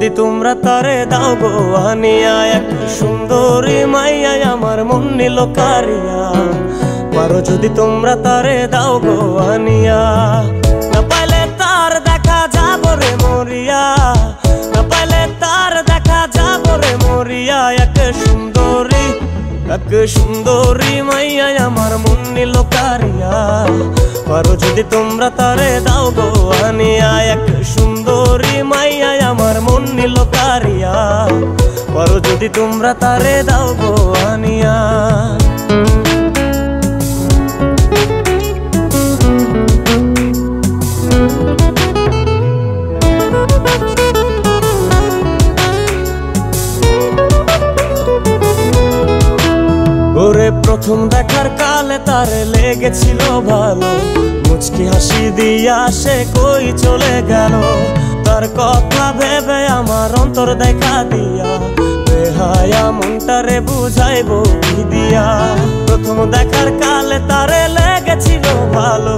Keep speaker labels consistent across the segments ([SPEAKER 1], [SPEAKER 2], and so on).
[SPEAKER 1] যদি তোমরা তারে দাও গো আনিয়া, এক সুন্দরী মাইয়া আমার মন নিল কারিয়া। পারো যদি তোমরা তারে দাও গো আনিয়া, না পাইলে তার দেখা যাব রে মরিয়া, না পাইলে তার দেখা যাব রে মরিয়া। এক সুন্দরী মাইয়া আমার মন নিল কারিয়া। পারো যদি তোমরা তারে দাও গো আনিয়া, এক সুন্দরী মাইয়া আমার মন নিল কারিয়া। পারো যদি তোমরা তারে দাও গো আনিয়া। ওরে প্রথম দেখার কালে তারে লেগেছিল ভালো, মুচকি হাসি দিয়া সে কই চলে গেল। তার কথা ভেবে আমার অন্তর দেখা দিয়া, বেহায়া মনটারে বুঝাইবো কি দিয়া। প্রথম দেখার কালে তারে লেগেছিল ভালো,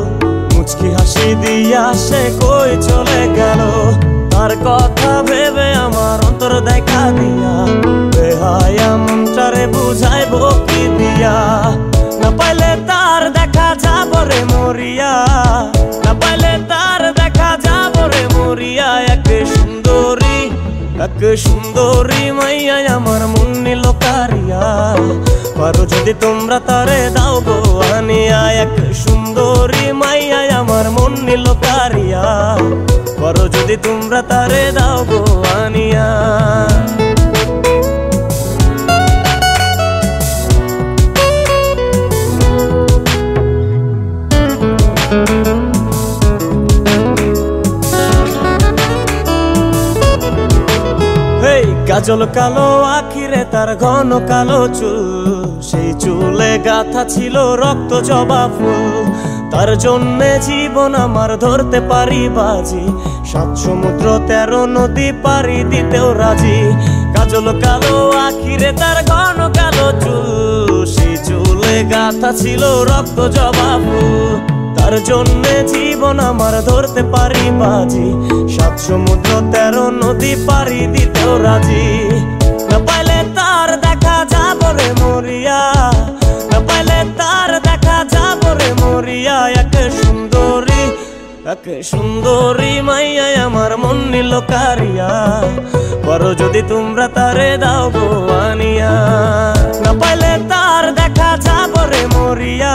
[SPEAKER 1] মুচকি হাসি দিয়া সে কই চলে গেল। তার কথা ভেবে আমার অন্তর দেখা দিয়া, বেহায়া মনটারে বুঝাইবো কি দিয়া। না পাইলে তার দেখা যাব রে মরিয়া, না পাইলে তার দেখা যাব রে মরিয়া। এক সুন্দরী মাইয়া আমার মন নিল কারিয়া। পারো যদি তোমরা তারে দাও গো আনিয়া, এক সুন্দরী মাইয়া আমার মন নিল কারিয়া। পারো যদি তোমরা তারে দাও গো আনিয়া। কাজল কালো আখিরে তার ঘন কালো চুল, সেই চুলে গাথা ছিল রক্ত জবা ফুল। তার জন্যে জীবন আমার ধরতে পারি বাজি, 7 সমুদ্র 13 নদী পারি দিতেও রাজি। কাজল কালো আখিরে তার ঘন কালো চুল, সেই চুলে গাথা ছিল রক্ত জবা ফুল। তার জন্যে জীবন আমার ধরতে পারি বাজি, 7 সমুদ্র 13 নদী পারি দিতেও রাজি। না পাইলে তার দেখা যাব রে মরিয়া, না পাইলে তার দেখা যাব রে মরিয়া। এক সুন্দরী মাইয়া আমার মন নিল কারিয়া। পারো যদি তোমরা তারে দাও গো আনিয়া, না পাইলে তার দেখা যাব রে মরিয়া,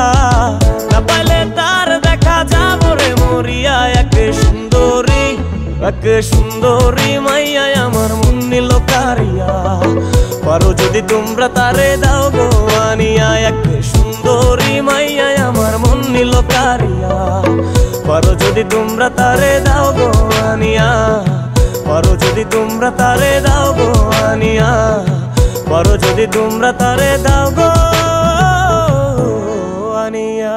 [SPEAKER 1] না পাইলে তার দেখা যাব রে মরিয়া। এক সুন্দরী মাইয়া আমার মন নিল কারিয়া। পারো যদি তোমরা তারে দাও গো আনিয়া, এক সুন্দরী মাইয়া আমার মন নিল কারিয়া। পারো যদি তোমরা তারে দাও গো আনিয়া, পারো যদি তোমরা তারে দাও গো আনিয়া। পারো যদি তোমরা তারে দাও গো আনিয়া।